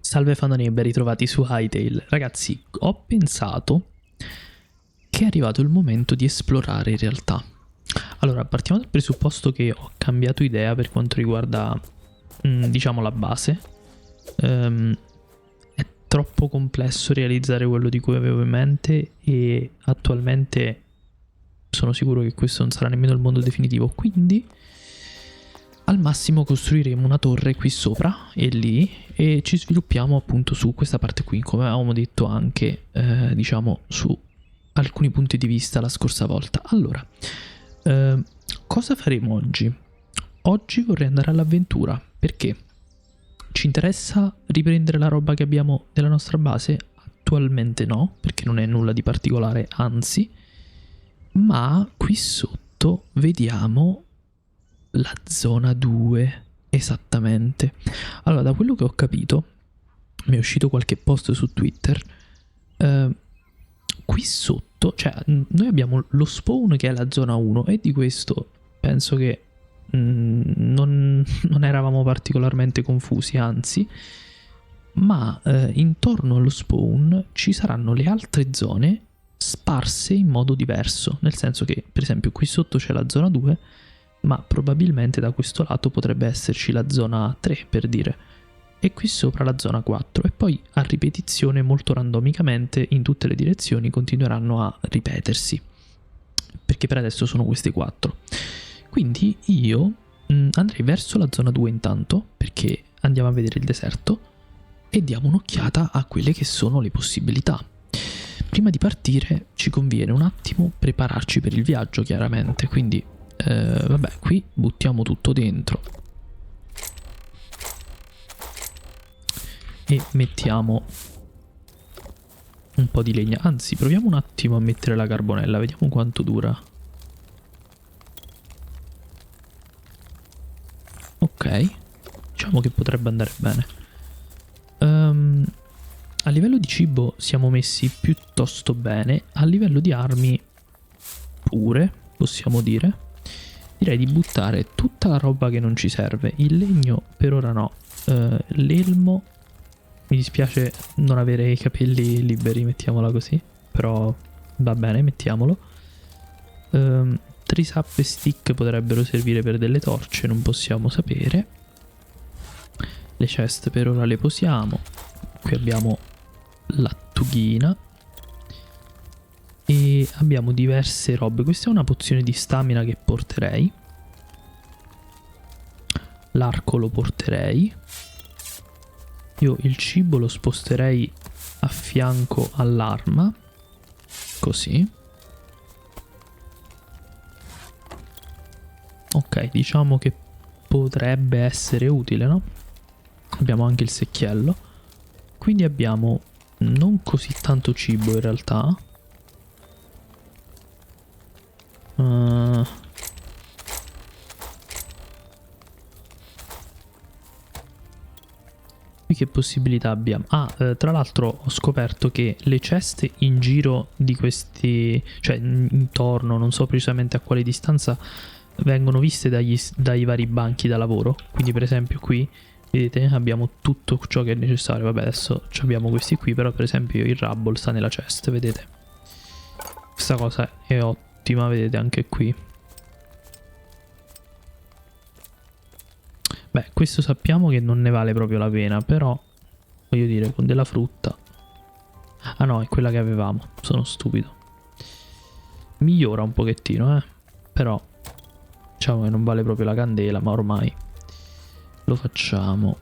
Salve fanoni e ben ritrovati su Hytale. Ragazzi, ho pensato che è arrivato il momento di esplorare in realtà. Allora, partiamo dal presupposto che ho cambiato idea per quanto riguarda, diciamo, la base. È troppo complesso realizzare quello di cui avevo in mente e attualmente sono sicuro che questo non sarà nemmeno il mondo definitivo, quindi al massimo costruiremo una torre qui sopra e lì e ci sviluppiamo appunto su questa parte qui, come avevamo detto anche diciamo su alcuni punti di vista la scorsa volta. Allora, cosa faremo oggi? Oggi vorrei andare all'avventura perché ci interessa riprendere la roba che abbiamo nella nostra base? Attualmente no, perché non è nulla di particolare, anzi, ma qui sotto vediamo la zona 2, esattamente. Allora, da quello che ho capito, mi è uscito qualche post su Twitter, qui sotto, cioè noi abbiamo lo spawn che è la zona 1 e di questo penso che non eravamo particolarmente confusi, anzi, ma intorno allo spawn ci saranno le altre zone sparse in modo diverso, nel senso che per esempio qui sotto c'è la zona 2, ma probabilmente da questo lato potrebbe esserci la zona 3, per dire, e qui sopra la zona 4, e poi a ripetizione molto randomicamente in tutte le direzioni continueranno a ripetersi, perché per adesso sono queste 4. Quindi io andrei verso la zona 2 intanto, perché andiamo a vedere il deserto e diamo un'occhiata a quelle che sono le possibilità. Prima di partire ci conviene un attimo prepararci per il viaggio, chiaramente, quindi vabbè, qui buttiamo tutto dentro e mettiamo un po' di legna, anzi proviamo un attimo a mettere la carbonella, vediamo quanto dura. Ok, diciamo che potrebbe andare bene. A livello di cibo siamo messi piuttosto bene, a livello di armi pure, possiamo dire. Direi di buttare tutta la roba che non ci serve. Il legno per ora no. L'elmo, mi dispiace non avere i capelli liberi, mettiamola così, però va bene, mettiamolo. Trisap e stick potrebbero servire per delle torce, non possiamo sapere. Le chest per ora le posiamo. Qui abbiamo lattughina e abbiamo diverse robe. Questa è una pozione di stamina che porterei. L'arco lo porterei. Io il cibo lo sposterei a fianco all'arma, così. Ok, diciamo che potrebbe essere utile, no? Abbiamo anche il secchiello, quindi abbiamo non così tanto cibo in realtà. Qui che possibilità abbiamo? Tra l'altro ho scoperto che le ceste in giro di questi, cioè intorno, non so precisamente a quale distanza, vengono viste dai vari banchi da lavoro. Quindi per esempio qui, vedete, abbiamo tutto ciò che è necessario. Vabbè, adesso abbiamo questi qui, però per esempio il rubble sta nella chest, vedete? Questa cosa è ottima, vedete anche qui. Beh, questo sappiamo che non ne vale proprio la pena, però voglio dire, con della frutta. Ah no, è quella che avevamo, sono stupido. Migliora un pochettino, però diciamo che non vale proprio la candela, ma ormai lo facciamo.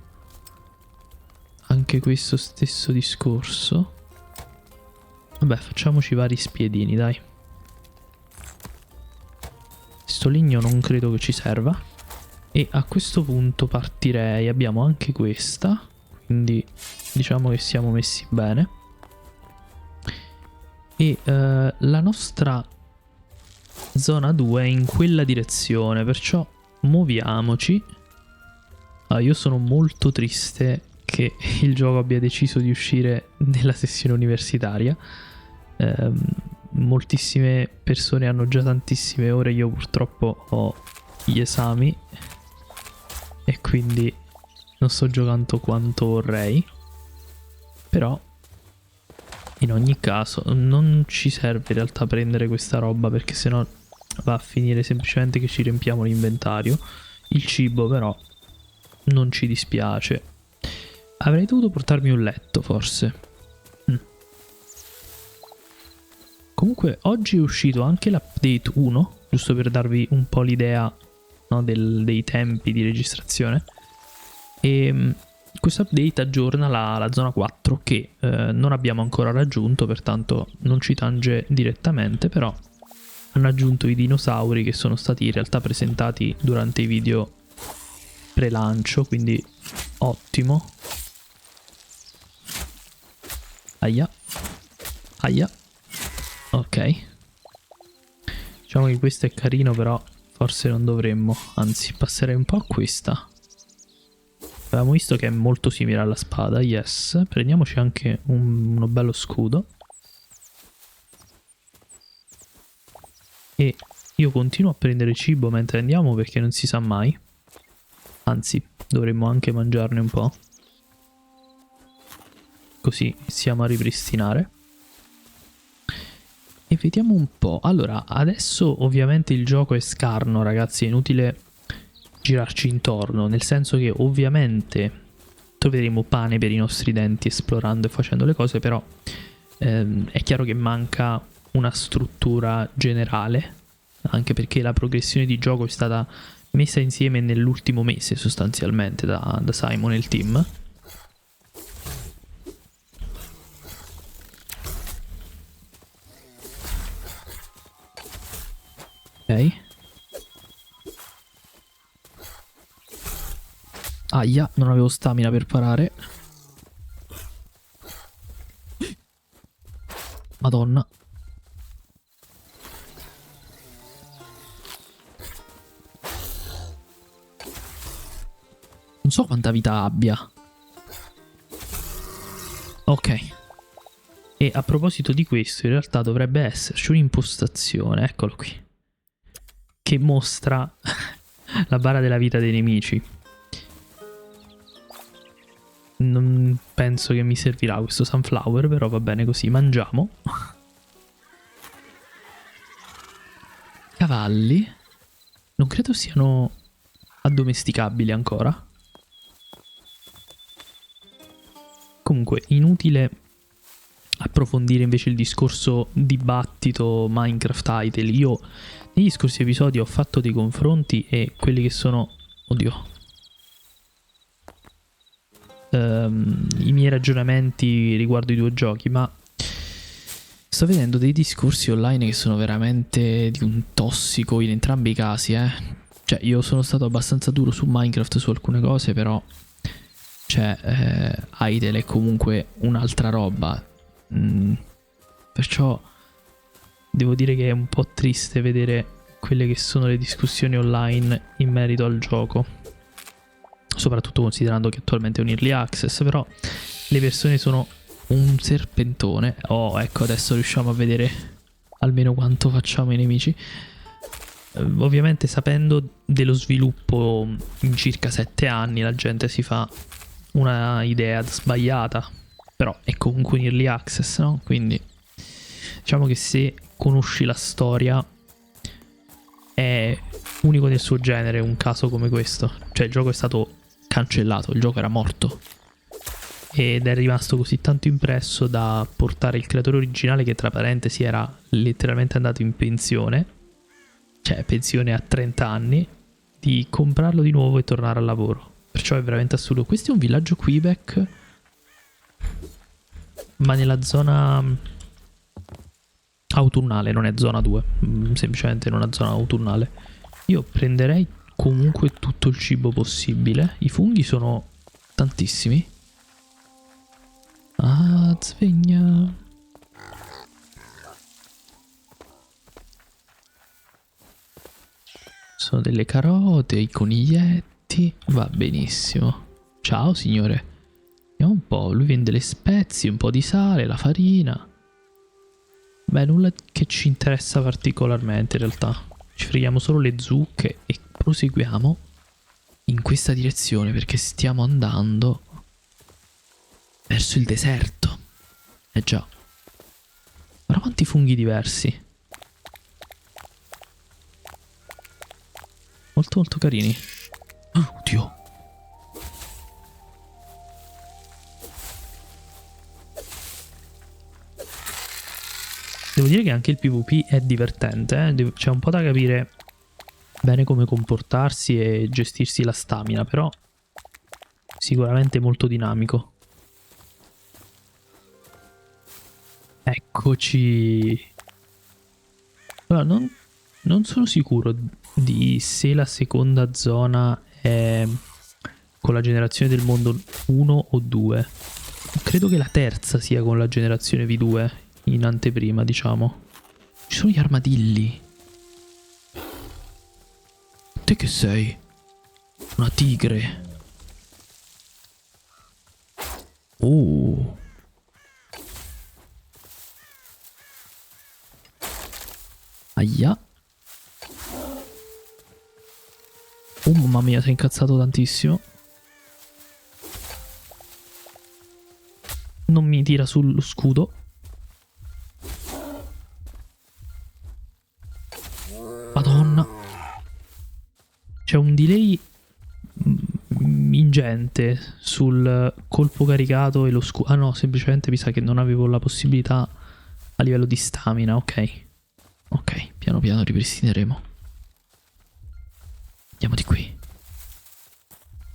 Anche questo stesso discorso. Vabbè, facciamoci vari spiedini, dai. Sto legno non credo che ci serva. E a questo punto partirei, abbiamo anche questa, quindi diciamo che siamo messi bene. E la nostra zona 2 è in quella direzione, perciò muoviamoci. Io sono molto triste che il gioco abbia deciso di uscire nella sessione universitaria. Moltissime persone hanno già tantissime ore, io purtroppo ho gli esami e quindi non sto giocando quanto vorrei. Però in ogni caso non ci serve in realtà prendere questa roba, perché sennò va a finire semplicemente che ci riempiamo l'inventario. Il cibo però non ci dispiace. Avrei dovuto portarmi un letto forse. Comunque oggi è uscito anche l'update 1, giusto per darvi un po' l'idea, no, dei tempi di registrazione. E questo update aggiorna la zona 4 che non abbiamo ancora raggiunto, pertanto non ci tange direttamente, però hanno aggiunto i dinosauri che sono stati in realtà presentati durante i video pre-lancio, quindi ottimo. Aia. Aia. Ok. Diciamo che questo è carino, però forse non dovremmo. Anzi, passerei un po' a questa. Abbiamo visto che è molto simile alla spada, yes. Prendiamoci anche uno bello scudo. E io continuo a prendere cibo mentre andiamo, perché non si sa mai. Anzi, dovremmo anche mangiarne un po'. Così iniziamo a ripristinare. E vediamo un po'. Allora, adesso ovviamente il gioco è scarno, ragazzi. È inutile girarci intorno, nel senso che ovviamente troveremo pane per i nostri denti esplorando e facendo le cose, però è chiaro che manca una struttura generale, anche perché la progressione di gioco è stata messa insieme nell'ultimo mese sostanzialmente da Simon e il team. Ok. Aia, non avevo stamina per parare. Madonna. Non so quanta vita abbia. Ok. E a proposito di questo, in realtà dovrebbe esserci un'impostazione, eccolo qui, che mostra la barra della vita dei nemici. Non penso che mi servirà questo sunflower, però va bene così. Mangiamo. Cavalli. Non credo siano addomesticabili ancora. Comunque, inutile approfondire invece il discorso dibattito Minecraft Title. Io negli scorsi episodi ho fatto dei confronti e quelli che sono... Oddio. I miei ragionamenti riguardo i due giochi, ma sto vedendo dei discorsi online che sono veramente di un tossico in entrambi i casi, Cioè, io sono stato abbastanza duro su Minecraft su alcune cose, però cioè, Hytale è comunque un'altra roba. Perciò devo dire che è un po' triste vedere quelle che sono le discussioni online in merito al gioco, soprattutto considerando che attualmente è un early access, però le persone sono un serpentone. Oh, ecco, adesso riusciamo a vedere almeno quanto facciamo i nemici. Ovviamente, sapendo dello sviluppo in circa 7 anni, la gente si fa una idea sbagliata, però è comunque un early access, no? Quindi diciamo che se conosci la storia è unico nel suo genere un caso come questo. Cioè, il gioco è stato cancellato, il gioco era morto ed è rimasto così tanto impresso da portare il creatore originale, che tra parentesi era letteralmente andato in pensione, cioè pensione a 30 anni, di comprarlo di nuovo e tornare al lavoro. Perciò è veramente assurdo. Questo è un villaggio Quebec, ma nella zona autunnale, non è zona 2, semplicemente in una zona autunnale. Io prenderei comunque tutto il cibo possibile. I funghi sono tantissimi. Ah, sveglia. Sono delle carote, i coniglietti. Va benissimo. Ciao signore. Vediamo un po'. Lui vende le spezie, un po' di sale, la farina. Beh, nulla che ci interessa particolarmente in realtà. Ci freghiamo solo le zucche e proseguiamo in questa direzione, perché stiamo andando verso il deserto. Eh già. Guarda quanti funghi diversi. Molto molto carini. Oh, oddio. Devo dire che anche il PvP è divertente, c'è un po' da capire bene come comportarsi e gestirsi la stamina, però sicuramente molto dinamico. Eccoci. Allora, non sono sicuro di se la seconda zona è con la generazione del mondo 1 o 2. Credo che la terza sia con la generazione V2 in anteprima, diciamo. Ci sono gli armadilli. Te che sei? Una tigre. Oh. Aia. Oh mamma mia, sei incazzato tantissimo. Non mi tira sullo scudo. Madonna. C'è un delay ingente sul colpo caricato e lo scudo. Ah no, semplicemente mi sa che non avevo la possibilità a livello di stamina. Ok. Ok, piano piano ripristineremo. Andiamo di qui.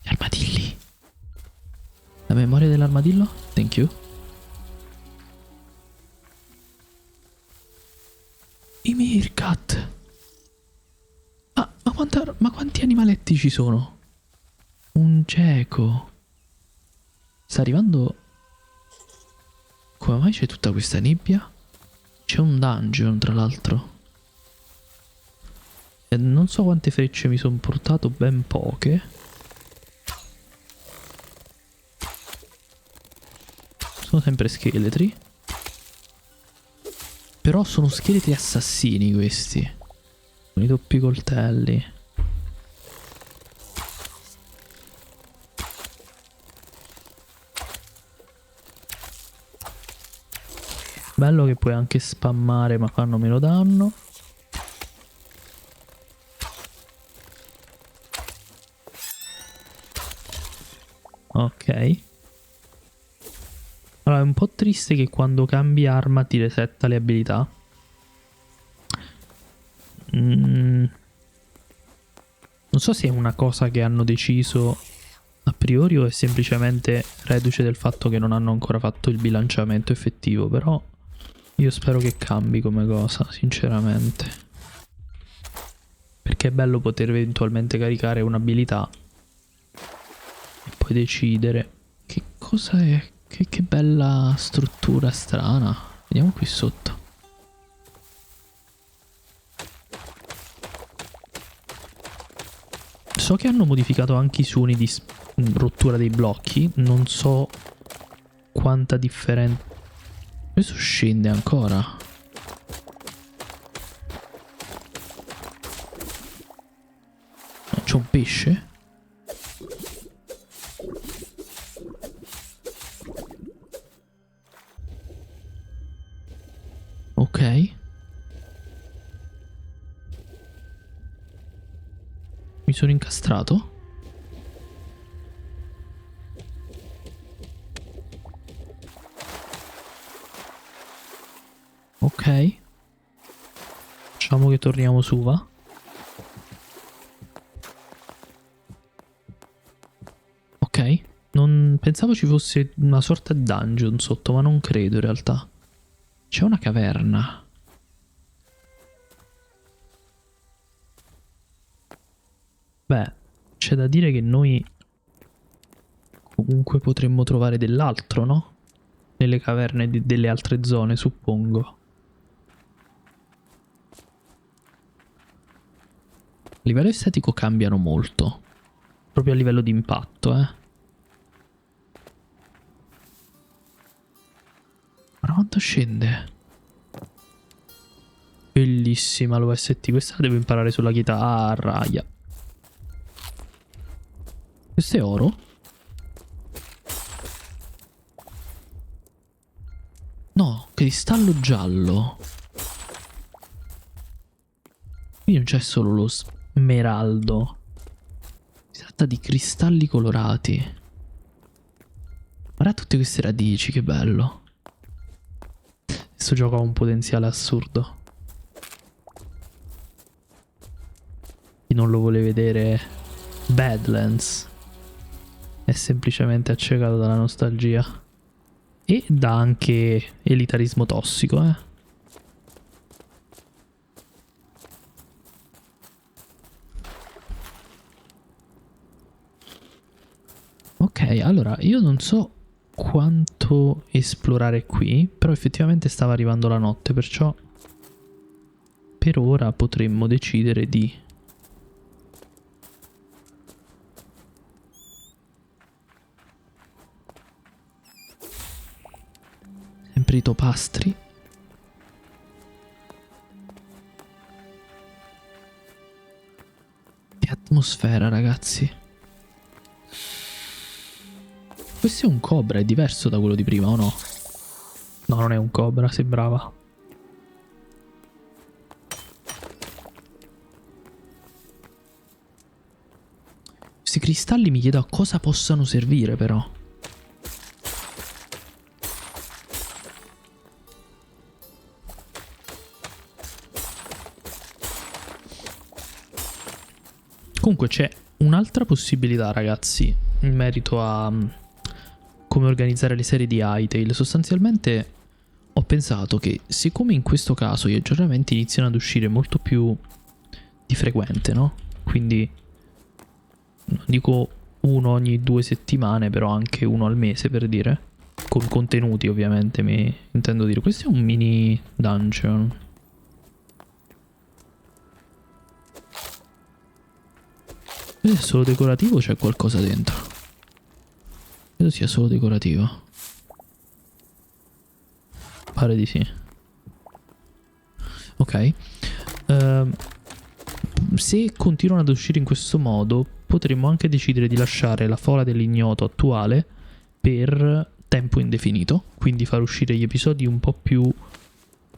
Gli armadilli. La memoria dell'armadillo? Thank you. I meerkat. Ma quanti animaletti ci sono? Un geco. Sta arrivando... Come mai c'è tutta questa nebbia? C'è un dungeon, tra l'altro. E non so quante frecce mi sono portato, ben poche. Sono sempre scheletri. Però sono scheletri assassini questi. Con i doppi coltelli. Bello che puoi anche spammare ma fanno meno danno. Ok. Allora è un po' triste che quando cambi arma ti resetta le abilità. Non so se è una cosa che hanno deciso a priori o è semplicemente reduce del fatto che non hanno ancora fatto il bilanciamento effettivo, però io spero che cambi come cosa, sinceramente. Perché è bello poter eventualmente caricare un'abilità e poi decidere che cosa è. Che bella struttura strana. Vediamo qui sotto. So che hanno modificato anche i suoni di rottura dei blocchi. Non so quanta differenza. Questo scende ancora. C'è un pesce? Ok. Mi sono incastrato? Ok. Facciamo che torniamo su, va? Ok. Non pensavo ci fosse una sorta di dungeon sotto, ma non credo in realtà. C'è una caverna. Beh, c'è da dire che noi comunque potremmo trovare dell'altro, no? Nelle caverne delle altre zone, suppongo. A livello estetico cambiano molto. Proprio a livello di impatto, eh. Ma quanto scende? Bellissima l'OST. Questa la devo imparare sulla chitarra. Yeah. Questo è oro? No, cristallo giallo. Qui non c'è solo lo smeraldo. Si tratta di cristalli colorati. Guarda tutte queste radici, che bello. Questo gioco ha un potenziale assurdo. Chi non lo vuole vedere, Badlands è semplicemente accecato dalla nostalgia. E da anche elitarismo tossico, eh. Ok, allora io non so quanto esplorare qui, però effettivamente stava arrivando la notte, perciò per ora potremmo decidere di sempre i topastri. Che atmosfera, ragazzi. Questo è un cobra, è diverso da quello di prima, o no? No, non è un cobra, sembrava. Questi cristalli mi chiedo a cosa possano servire, però. Comunque c'è un'altra possibilità, ragazzi, in merito a come organizzare le serie di Hytale. Sostanzialmente ho pensato che, siccome in questo caso gli aggiornamenti iniziano ad uscire molto più di frequente, no? Quindi non dico uno ogni 2 settimane, però anche uno al mese, per dire. Con contenuti, ovviamente, mi intendo dire. Questo è un mini dungeon. Questo è solo decorativo o c'è qualcosa dentro? Credo sia solo decorativo. Pare di sì. Ok. Se continuano ad uscire in questo modo, potremmo anche decidere di lasciare la fola dell'ignoto attuale per tempo indefinito. Quindi far uscire gli episodi un po' più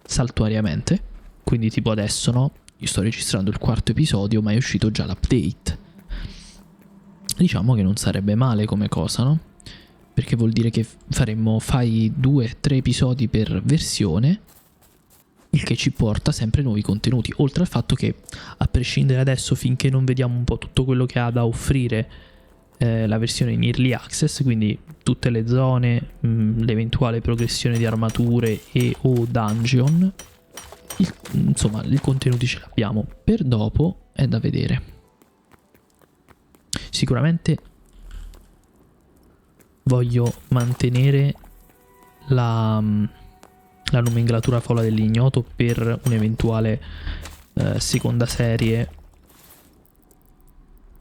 saltuariamente. Quindi tipo adesso, no? Io sto registrando il 4º episodio, ma è uscito già l'update. Diciamo che non sarebbe male come cosa, no? Perché vuol dire che fai 2-3 episodi per versione, il che ci porta sempre nuovi contenuti. Oltre al fatto che, a prescindere adesso, finché non vediamo un po' tutto quello che ha da offrire la versione in Early Access, quindi tutte le zone, l'eventuale progressione di armature e o dungeon, insomma, i contenuti ce li abbiamo. Per dopo è da vedere. Sicuramente voglio mantenere la nomenclatura fola dell'ignoto per un'eventuale seconda serie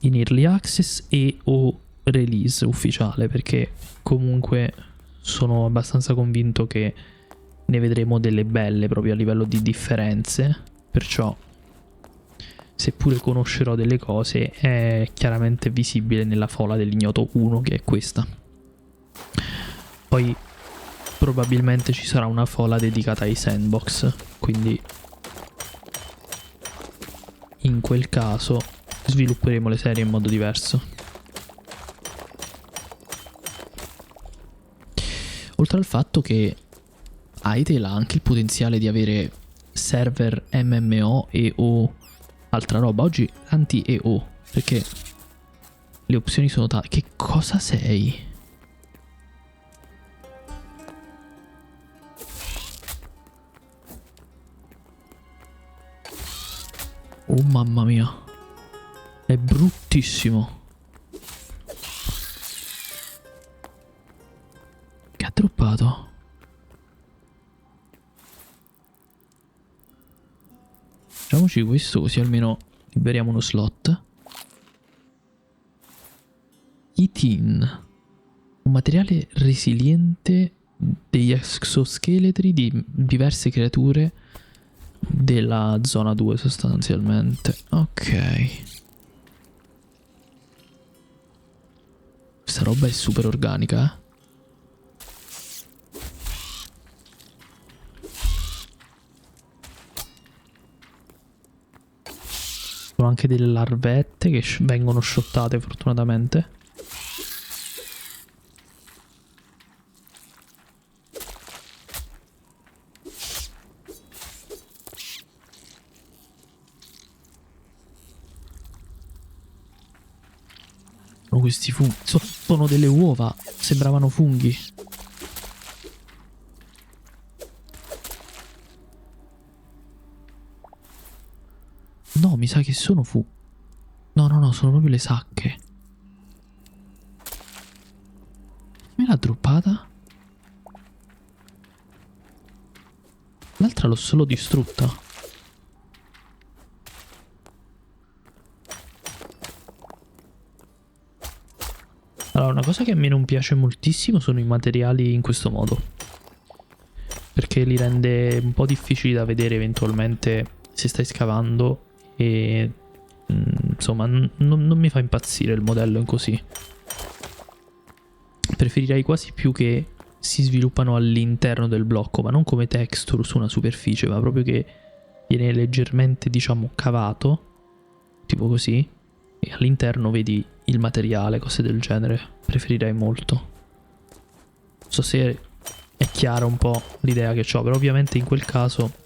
in Early Access e o release ufficiale, perché comunque sono abbastanza convinto che ne vedremo delle belle proprio a livello di differenze, perciò seppure conoscerò delle cose è chiaramente visibile nella fola dell'ignoto 1, che è questa. Poi probabilmente ci sarà una fola dedicata ai sandbox, quindi in quel caso svilupperemo le serie in modo diverso. Oltre al fatto che Hytale ha anche il potenziale di avere server MMO e o altra roba. Oggi anti-EO, perché le opzioni sono tante. Che cosa sei? Oh mamma mia. È bruttissimo. Che ha droppato? Facciamoci questo così almeno liberiamo uno slot. Itin. Un materiale resiliente degli exoscheletri di diverse creature della zona 2 sostanzialmente. Ok. Questa roba è super organica, eh. Sono anche delle larvette che vengono shottate fortunatamente. Sono questi funghi. Sono delle uova. Sembravano funghi. No, mi sa che sono No, no, no, sono proprio le sacche. Me l'ha droppata? L'altra l'ho solo distrutta. Allora, una cosa che a me non piace moltissimo sono i materiali in questo modo. Perché li rende un po' difficili da vedere eventualmente se stai scavando. E insomma, non mi fa impazzire il modello in così. Preferirei quasi più che si sviluppano all'interno del blocco, ma non come texture su una superficie, ma proprio che viene leggermente, diciamo, cavato, tipo così, e all'interno vedi il materiale, cose del genere. Preferirei molto. Non so se è chiara un po' l'idea che ho, però ovviamente in quel caso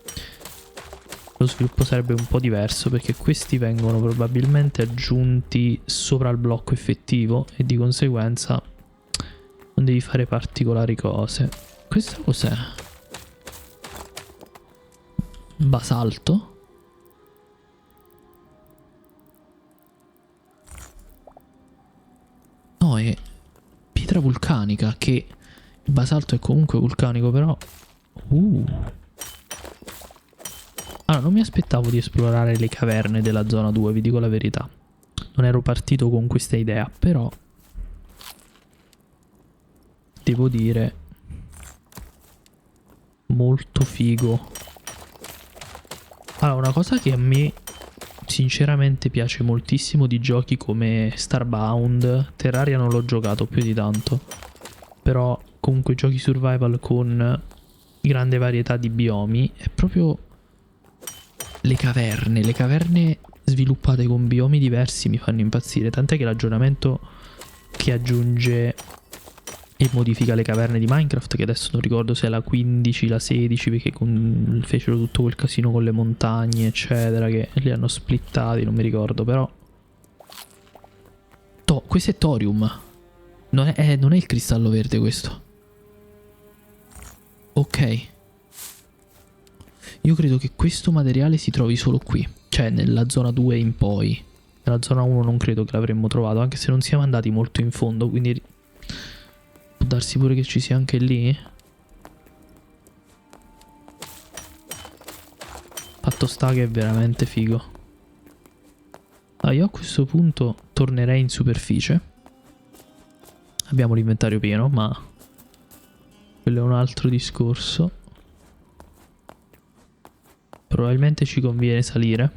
lo sviluppo sarebbe un po' diverso, perché questi vengono probabilmente aggiunti sopra il blocco effettivo e di conseguenza non devi fare particolari cose. Questo cos'è? Basalto? No, è pietra vulcanica, che il basalto è comunque vulcanico, però... Allora, non mi aspettavo di esplorare le caverne della zona 2, vi dico la verità. Non ero partito con questa idea, però... devo dire... molto figo. Allora, una cosa che a me sinceramente piace moltissimo di giochi come Starbound, Terraria non l'ho giocato più di tanto, però comunque giochi survival con grande varietà di biomi, è proprio le caverne sviluppate con biomi diversi mi fanno impazzire, tant'è che l'aggiornamento che aggiunge e modifica le caverne di Minecraft, che adesso non ricordo se è la 15, la 16, perché fecero tutto quel casino con le montagne eccetera, che li hanno splittati, non mi ricordo, però questo è thorium, non è il cristallo verde questo. Ok, io credo che questo materiale si trovi solo qui, cioè nella zona 2 in poi. Nella zona 1 non credo che l'avremmo trovato, anche se non siamo andati molto in fondo, quindi può darsi pure che ci sia anche lì. Fatto sta che è veramente figo. Io a questo punto tornerei in superficie. Abbiamo l'inventario pieno, ma quello è un altro discorso. Probabilmente ci conviene salire.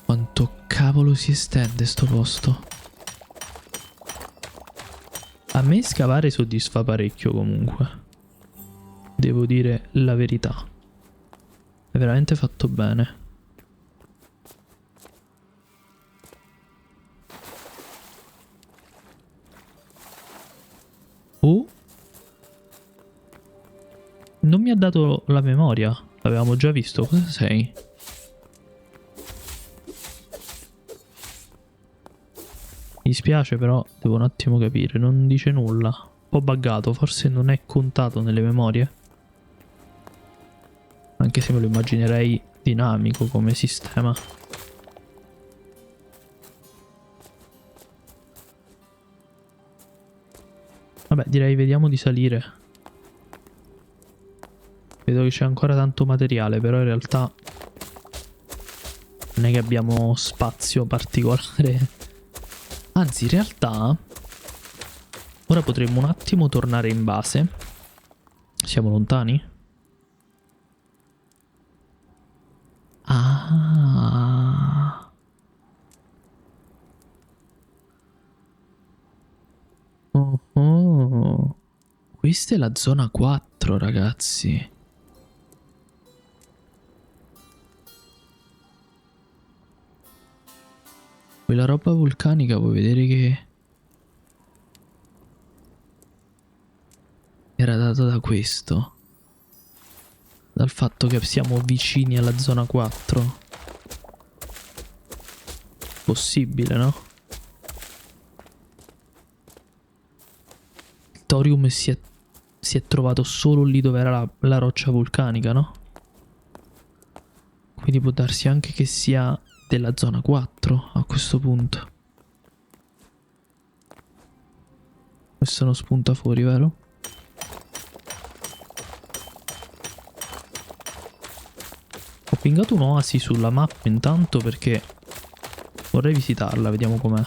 Quanto cavolo si estende sto posto? A me scavare soddisfa parecchio comunque. Devo dire la verità. È veramente fatto bene. Oh! Non mi ha dato la memoria. L'avevamo già visto. Cosa sei? Mi dispiace però, devo un attimo capire. Non dice nulla. Un po' buggato. Forse non è contato nelle memorie. Anche se me lo immaginerei dinamico come sistema. Vabbè, direi vediamo di salire. Vedo che c'è ancora tanto materiale, però in realtà non è che abbiamo spazio particolare. Anzi, in realtà ora potremmo un attimo tornare in base. Siamo lontani? Ah. Oh oh. Questa è la zona 4, ragazzi. quella roba vulcanica puoi vedere che era data da questo. Dal fatto che siamo vicini alla zona 4. Possibile, no? Il thorium si è trovato solo lì dove era la roccia vulcanica, no? Quindi può darsi anche che sia della zona 4 a questo punto. Questo non spunta fuori, vero? Ho pingato un'oasi sulla mappa intanto perché vorrei visitarla, vediamo com'è.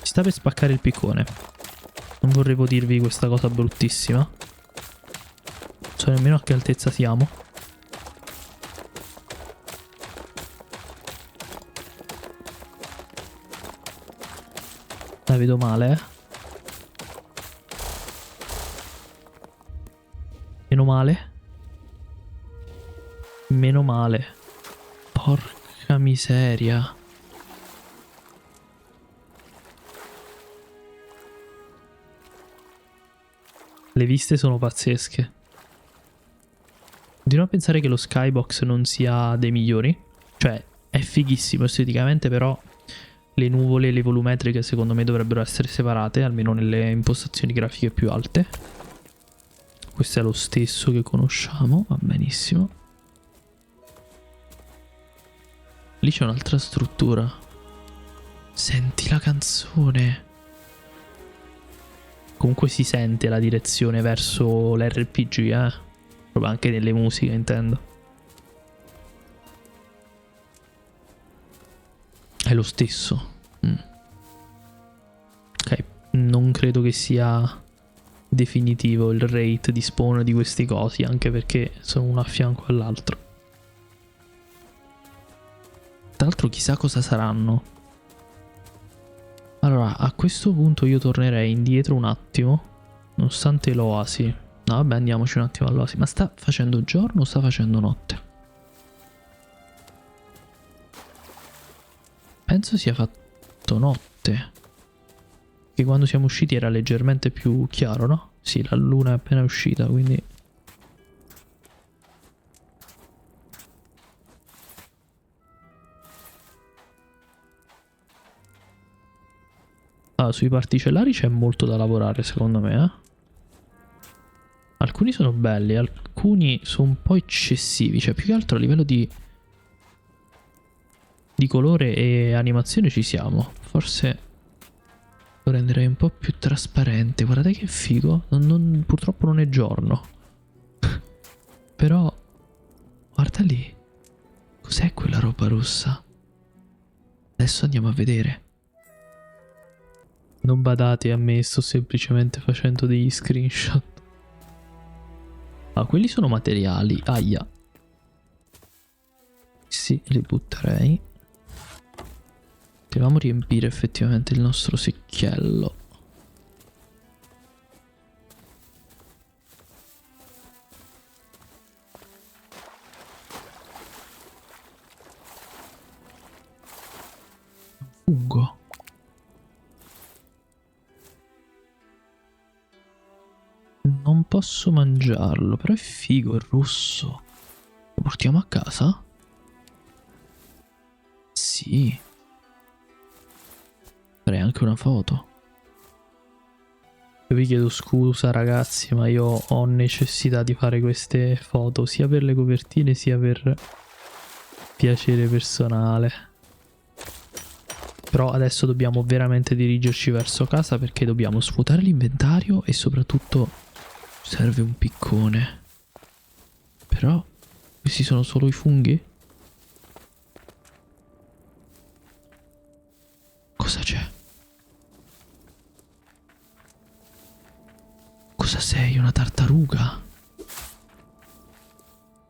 Si sta per spaccare il piccone. Non vorrei dirvi questa cosa bruttissima. Non so nemmeno a che altezza siamo. La vedo male, eh. Meno male. Meno male. Porca miseria. Le viste sono pazzesche. Continuo a pensare che lo skybox non sia dei migliori. Cioè, è fighissimo esteticamente, però le nuvole e le volumetriche secondo me dovrebbero essere separate, almeno nelle impostazioni grafiche più alte. Questo è lo stesso che conosciamo, va benissimo. Lì c'è un'altra struttura. Senti la canzone. Comunque si sente la direzione verso l'RPG, proprio anche nelle musiche, intendo. È lo stesso. Ok, non credo che sia definitivo il rate di spawn di questi cosi, anche perché sono uno a fianco all'altro. Tra l'altro chissà cosa saranno. Allora, a questo punto io tornerei indietro un attimo, nonostante l'oasi. No, vabbè, andiamoci un attimo all'oasi. Ma sta facendo giorno o sta facendo notte? Penso sia fatto notte. Che quando siamo usciti era leggermente più chiaro, no? Sì, la luna è appena uscita, quindi... Ah, sui particellari c'è molto da lavorare, secondo me, eh? Alcuni sono belli, alcuni sono un po' eccessivi. Cioè, più che altro a livello di colore e animazione ci siamo. Forse lo renderei un po' più trasparente. Guardate che figo. Purtroppo non è giorno. Però, guarda lì. Cos'è quella roba rossa? Adesso andiamo a vedere. Non badate a me, sto semplicemente facendo degli screenshot. Ah, quelli sono materiali. Aia. Sì, li butterei. Dobbiamo riempire effettivamente il nostro secchiello. Fungo. Non posso mangiarlo, però è figo, è rosso. Lo portiamo a casa? Sì. Farei anche una foto. Io vi chiedo scusa ragazzi, ma io ho necessità di fare queste foto sia per le copertine sia per piacere personale. Però adesso dobbiamo veramente dirigerci verso casa perché dobbiamo svuotare l'inventario e soprattutto serve un piccone. Però questi sono solo i funghi? Cosa c'è? Cosa sei? Una tartaruga?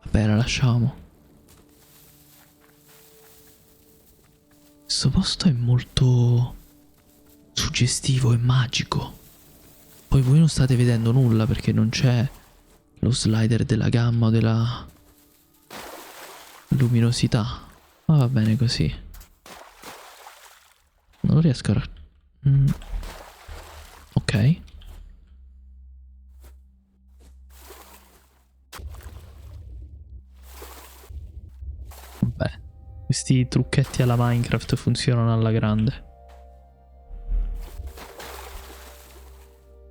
Vabbè, la lasciamo. Questo posto è molto suggestivo e magico. Poi voi non state vedendo nulla perché non c'è lo slider della gamma o luminosità. Ma va bene così. Non riesco a... Ok. Beh, questi trucchetti alla Minecraft funzionano alla grande.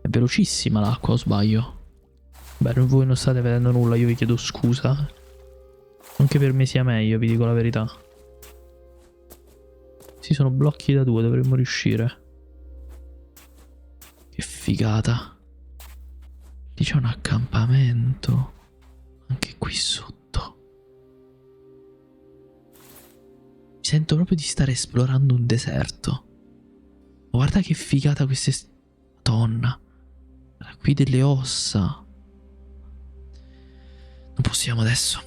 È velocissima l'acqua, o sbaglio? Beh, voi non state vedendo nulla, io vi chiedo scusa. Anche per me sia meglio, vi dico la verità. Sì, sono blocchi da 2, dovremmo riuscire. Che figata. Lì c'è un accampamento. Anche qui sotto. Mi sento proprio di stare esplorando un deserto. Guarda che figata queste... Madonna. Qui delle ossa. Non possiamo adesso.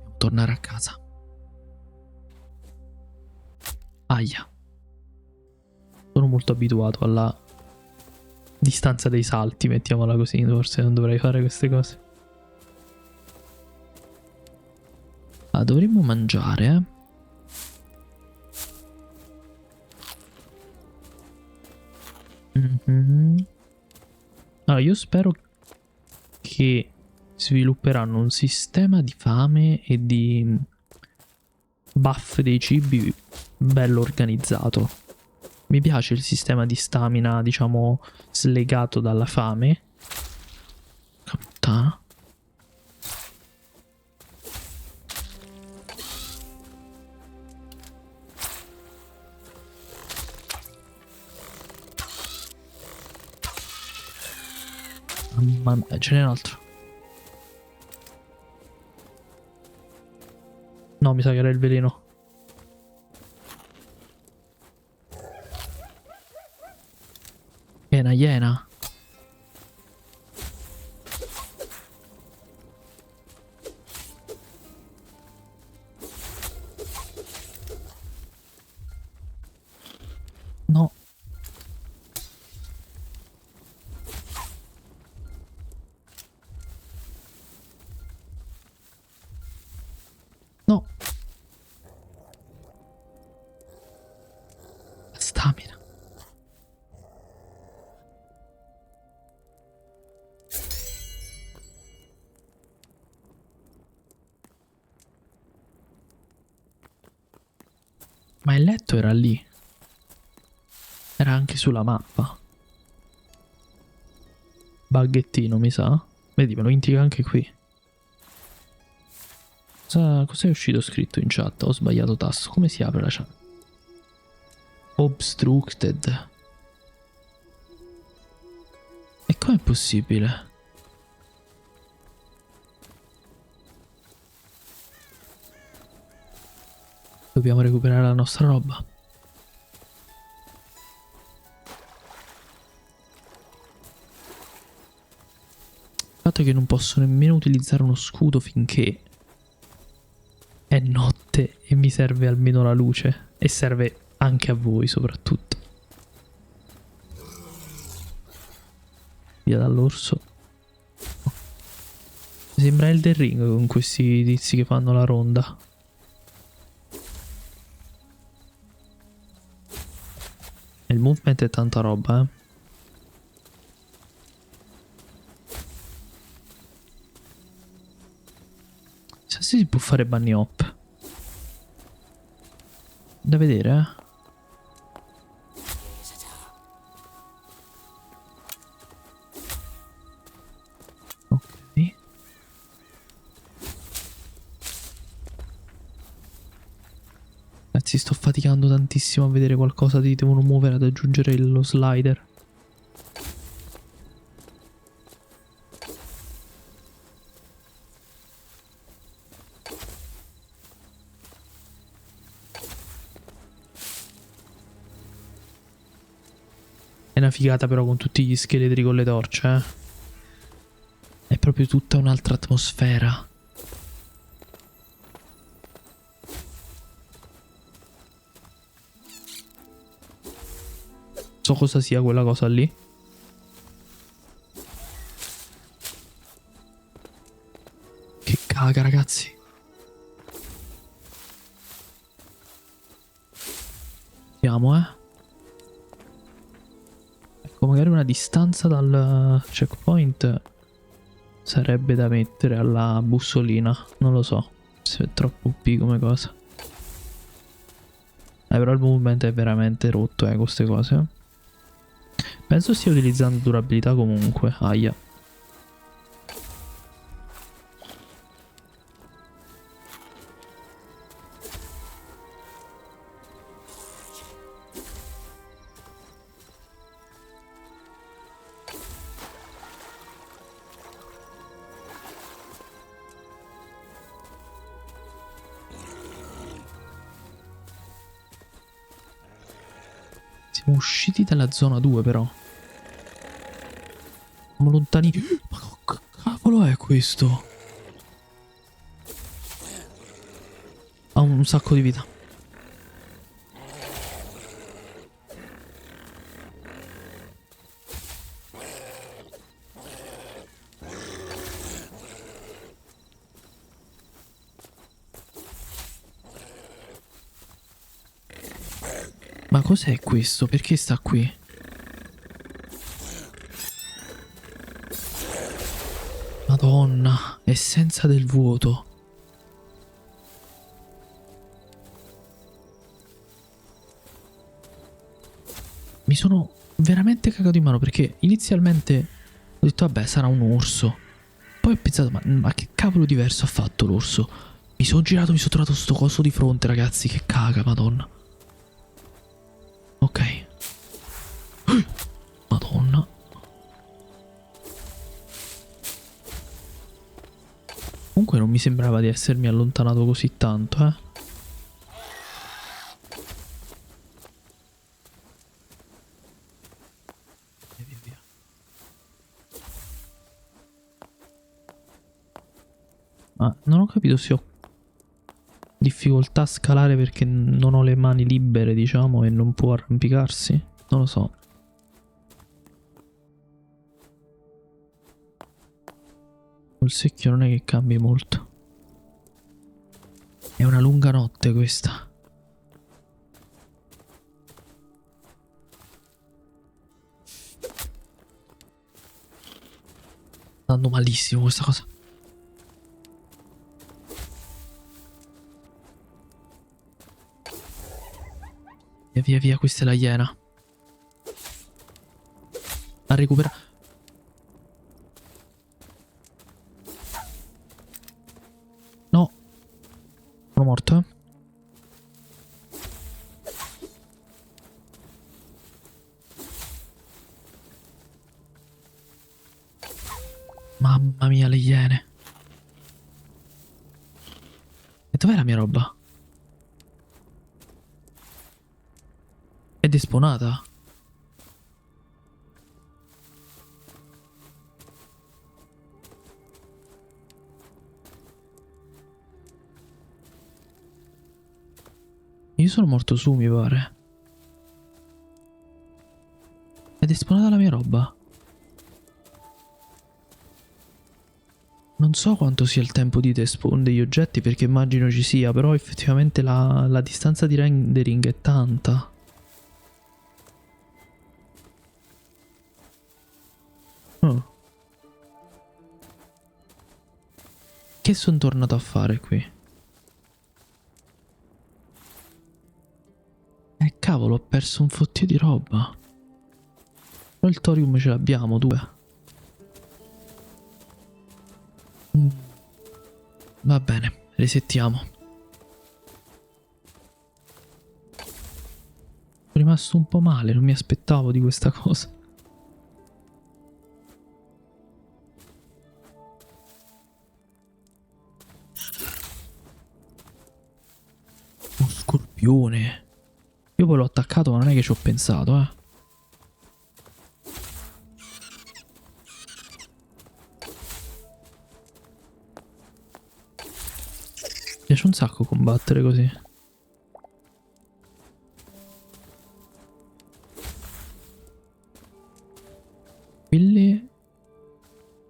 Dobbiamo tornare a casa. Aia. Sono molto abituato alla distanza dei salti, mettiamola così. Forse non dovrei fare queste cose. Ah, dovremmo mangiare, eh. Allora, io spero che svilupperanno un sistema di fame e di buff dei cibi bello organizzato. Mi piace il sistema di stamina, diciamo, slegato dalla fame. Puttana. Mamma mia, ce n'è un altro. No, mi sa che era il veleno. È una iena. No. No. La stamina. Ma il letto era lì. Era anche sulla mappa. Baghettino, mi sa. Vedi, me lo indica anche qui. Cos'è uscito scritto in chat? Ho sbagliato tasto. Come si apre la chat? Obstructed. E com'è possibile? Dobbiamo recuperare la nostra roba. Il fatto è che non posso nemmeno utilizzare uno scudo finché è notte e mi serve almeno la luce. E serve anche a voi soprattutto. Via dall'orso. Mi sembra Elden Ring con questi tizi che fanno la ronda. Il movement è tanta roba, eh. Se si può fare bunny hop. Da vedere, eh. Ok. Ragazzi, sto faticando tantissimo a vedere qualcosa di devono muovere ad aggiungere lo slider. È una figata però con tutti gli scheletri con le torce, eh. È proprio tutta un'altra atmosfera. So cosa sia quella cosa lì. caga, ragazzi. Vediamo, Ecco, magari una distanza dal checkpoint sarebbe da mettere alla bussolina. Non lo so, se è troppo OP come cosa. Però il movimento è veramente rotto, queste cose. Penso stia utilizzando durabilità comunque. Aia. Siamo usciti dalla zona 2 però. Siamo lontani. Ma che cavolo è questo? Ha un sacco di vita. Ma cos'è questo? Perché sta qui? Madonna, essenza del vuoto. Mi sono veramente cagato in mano perché inizialmente ho detto vabbè sarà un orso. Poi ho pensato ma che cavolo diverso ha fatto l'orso? Mi sono girato, mi sono trovato sto coso di fronte, ragazzi, che caga, madonna. Ok. Madonna. Comunque non mi sembrava di essermi allontanato così tanto, Via, via. Ma non ho capito se ho difficoltà a scalare perché non ho le mani libere, diciamo, e non può arrampicarsi. Non lo so. Il secchio non è che cambi molto. È una lunga notte questa. Sta andando malissimo questa cosa. Via via via, questa è la iena. A recuperare. No. Sono morto, Mamma mia, le iene. E dov'è la mia roba? È despawnata? Io sono morto su, mi pare. È despawnata la mia roba. Non so quanto sia il tempo di despawn degli oggetti perché immagino ci sia, però effettivamente la distanza di rendering è tanta. Oh. Che sono tornato a fare qui? Cavolo, ho perso un fottio di roba. Però il thorium ce l'abbiamo, 2. Va bene, resettiamo. Sono rimasto un po' male, non mi aspettavo di questa cosa. Un scorpione. Io poi l'ho attaccato, ma non è che ci ho pensato, Mi piace un sacco combattere così. Quelli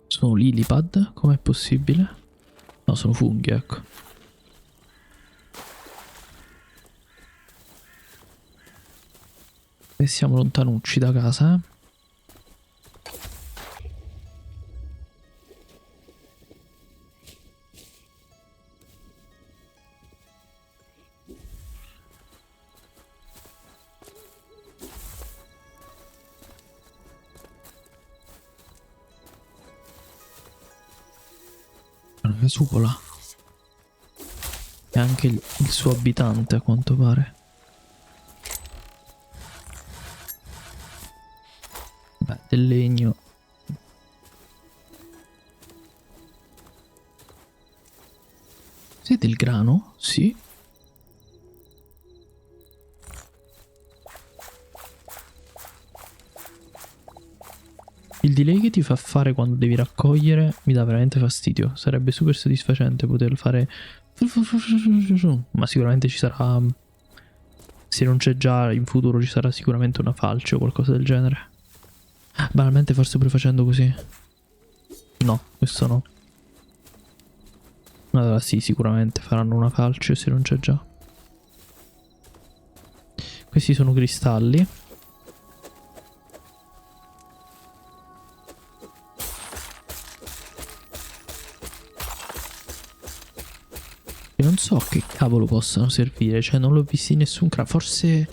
sono lillipad? Com'è possibile? No, sono funghi, ecco. E siamo lontanucci da casa, eh. Una casupola. E anche il suo abitante, a quanto pare. Beh, del legno. Sì, del grano? Sì. Il delay che ti fa fare quando devi raccogliere mi dà veramente fastidio. Sarebbe super soddisfacente poterlo fare. Ma sicuramente ci sarà. Se non c'è già, in futuro ci sarà sicuramente una falce o qualcosa del genere. Banalmente forse pure facendo così. No, questo no. Allora sì, sicuramente faranno una falce se non c'è già. Questi sono cristalli. E non so che cavolo possano servire. Cioè non l'ho visto in nessun forse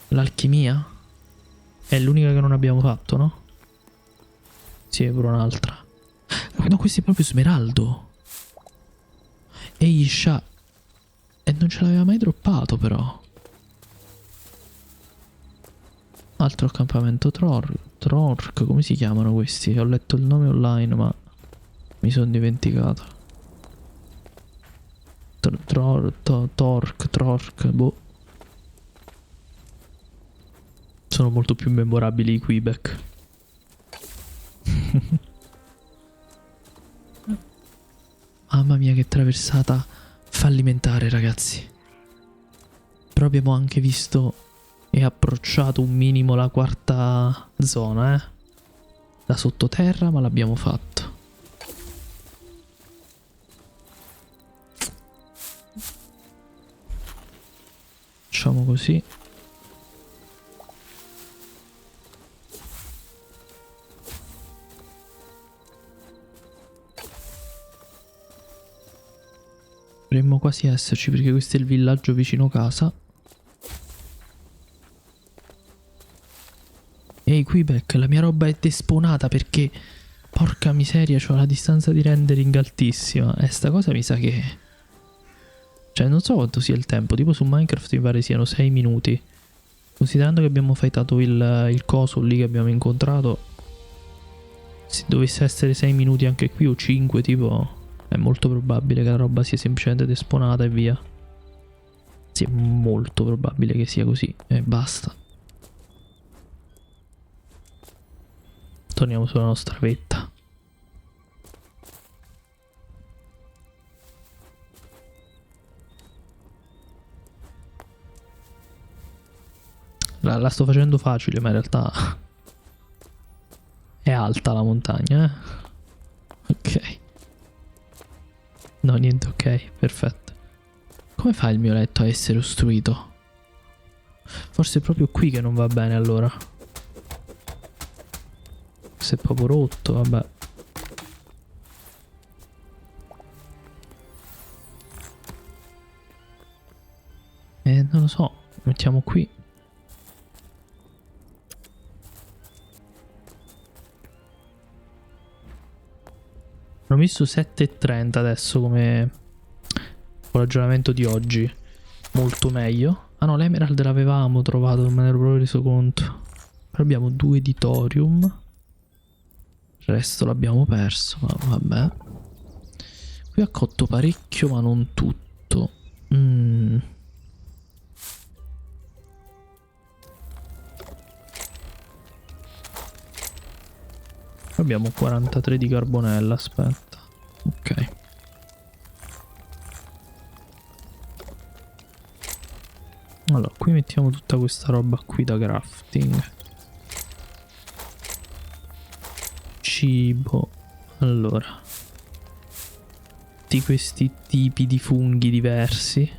l'alchimia? È l'unica che non abbiamo fatto, no? Sì, è pure un'altra. No, questo è proprio smeraldo. E Isha. E non ce l'aveva mai droppato però. Altro accampamento Trork. Come si chiamano questi? Ho letto il nome online ma mi sono dimenticato. Trork, boh. Sono molto più memorabili i Quebec. Mamma mia che traversata fallimentare, ragazzi. Però abbiamo anche visto e approcciato un minimo la quarta zona, eh. Da sottoterra, ma l'abbiamo fatto. Facciamo così. Dovremmo quasi esserci perché questo è il villaggio vicino casa. Ehi Quebec, la mia roba è despawnata perché porca miseria, c'ho la distanza di rendering altissima. E sta cosa mi sa che... Cioè non so quanto sia il tempo, tipo su Minecraft mi pare siano 6 minuti. Considerando che abbiamo fightato il coso lì che abbiamo incontrato, se dovesse essere 6 minuti anche qui o 5 tipo... È molto probabile che la roba sia semplicemente despawnata e via. Sì, è molto probabile che sia così. E basta. Torniamo sulla nostra vetta. La sto facendo facile, ma in realtà è alta la montagna, eh? Ok. No, niente, ok, perfetto. Come fa il mio letto a essere ostruito? Forse è proprio qui che non va bene allora. Se è proprio rotto, vabbè. Non lo so, mettiamo qui. Ho messo 7,30 adesso come ragionamento di oggi. Molto meglio. Ah no, l'emerald l'avevamo trovato, non me ne ero proprio reso conto. Però abbiamo 2 di thorium. Il resto l'abbiamo perso, ma vabbè. Qui ha cotto parecchio, ma non tutto. Abbiamo 43 di carbonella, aspetta. Ok. Allora, qui mettiamo tutta questa roba qui da crafting. Cibo. Allora. tutti questi tipi di funghi diversi.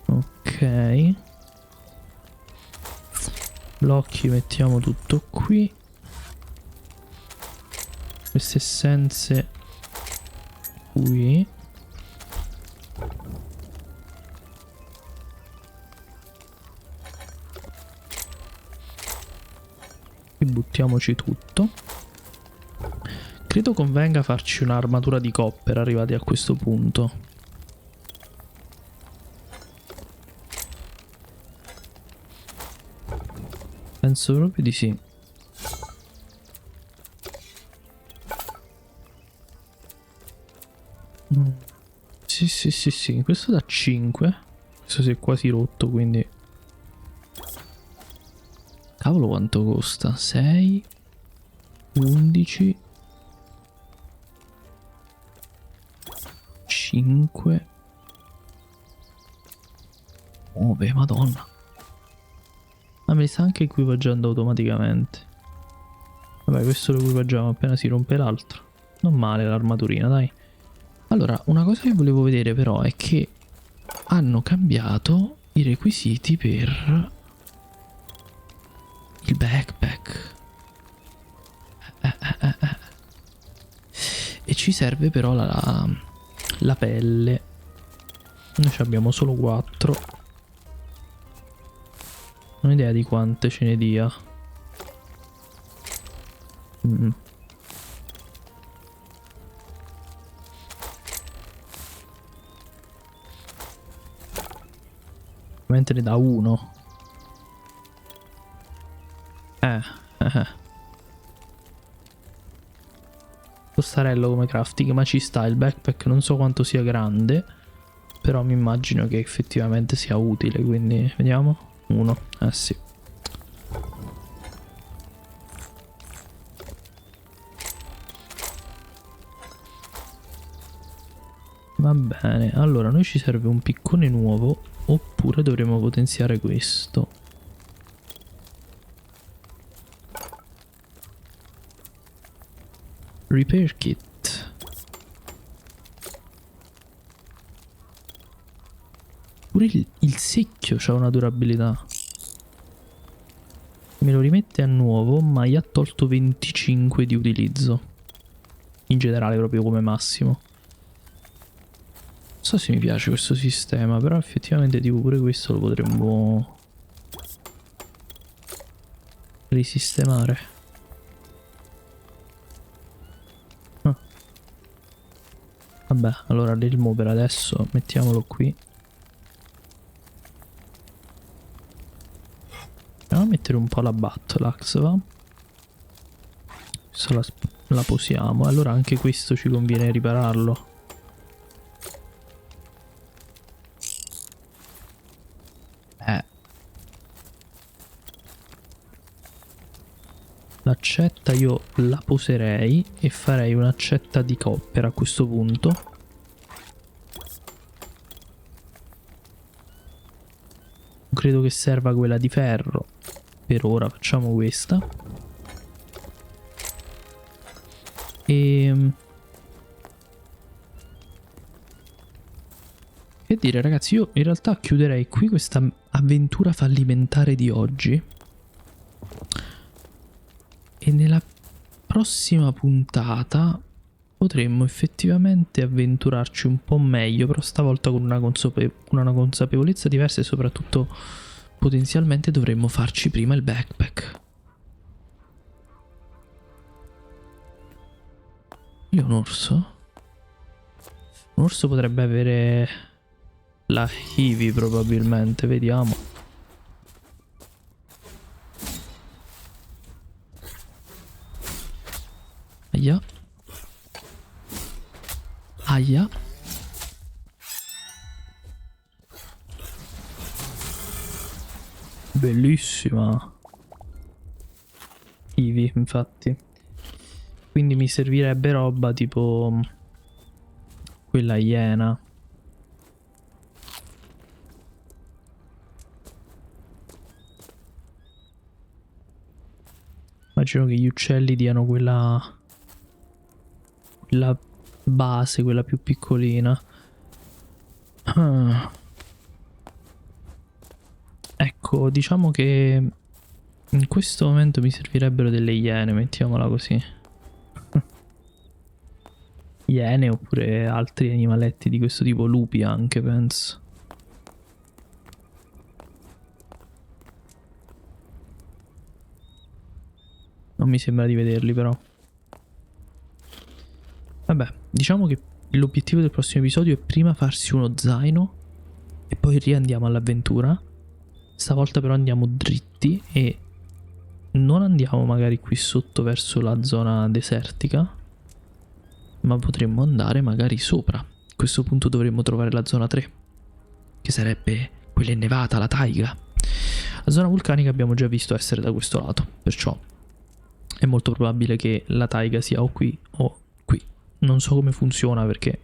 Ok. Blocchi mettiamo tutto qui. Queste essenze qui. Qui buttiamoci tutto. Credo convenga farci un'armatura di copper arrivati a questo punto. Penso proprio di sì. Sì, sì, sì, sì. Questo da 5. Questo si è quasi rotto, quindi... Cavolo, quanto costa? 6, 11, 5, 9, madonna. Ma me li sta anche equipaggiando automaticamente. Vabbè, questo lo equipaggiamo appena si rompe l'altro. Non male l'armaturina, dai. Allora, una cosa che volevo vedere però è che hanno cambiato i requisiti per il backpack. E ci serve però la pelle. Noi abbiamo solo 4. Non ho idea di quante ce ne dia. Ovviamente ne dà 1. Tostarello come crafting, ma ci sta. Il backpack non so quanto sia grande, però mi immagino che effettivamente sia utile, quindi vediamo. 1. Sì. Va bene, allora a noi ci serve un piccone nuovo, oppure dovremo potenziare questo. Repair kit. Pure il secchio ha una durabilità. Me lo rimette a nuovo, ma gli ha tolto 25 di utilizzo. In generale proprio come massimo. Non so se mi piace questo sistema, però effettivamente tipo pure questo lo potremmo risistemare. Vabbè, allora l'elmo per adesso mettiamolo qui. Andiamo a mettere un po' la Battleaxe, va? Questa la posiamo. Allora anche questo ci conviene ripararlo. L'accetta io la poserei e farei un'accetta di copper a questo punto. Non credo che serva quella di ferro. Per ora facciamo questa. E... che dire ragazzi, io in realtà chiuderei qui questa avventura fallimentare di oggi. E nella prossima puntata potremmo effettivamente avventurarci un po' meglio, però stavolta con una consapevolezza diversa e soprattutto potenzialmente dovremmo farci prima il backpack. Lì è un orso? Un orso potrebbe avere la Hivi probabilmente, vediamo. Aia. Aia. Bellissima. Hivi, infatti. Quindi mi servirebbe roba tipo quella iena. Immagino che gli uccelli diano quella base, quella più piccolina. Ah. Ecco, diciamo che in questo momento mi servirebbero delle iene, mettiamola così. Iene oppure altri animaletti di questo tipo, lupi anche, penso. Non mi sembra di vederli però. Vabbè, diciamo che l'obiettivo del prossimo episodio è prima farsi uno zaino e poi riandiamo all'avventura. Stavolta però andiamo dritti e non andiamo magari qui sotto verso la zona desertica, ma potremmo andare magari sopra. A questo punto dovremmo trovare la zona 3, che sarebbe quella innevata, la taiga. La zona vulcanica abbiamo già visto essere da questo lato, perciò è molto probabile che la taiga sia o qui o qui. Non so come funziona perché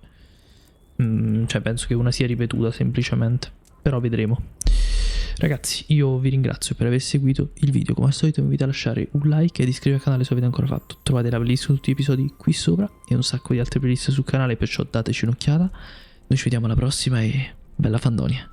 cioè penso che una sia ripetuta semplicemente, però vedremo. Ragazzi, io vi ringrazio per aver seguito il video. Come al solito vi invito a lasciare un like ed iscrivervi al canale se avete ancora fatto. Trovate la playlist su tutti gli episodi qui sopra e un sacco di altre playlist sul canale, perciò dateci un'occhiata. Noi ci vediamo alla prossima e bella fandonia.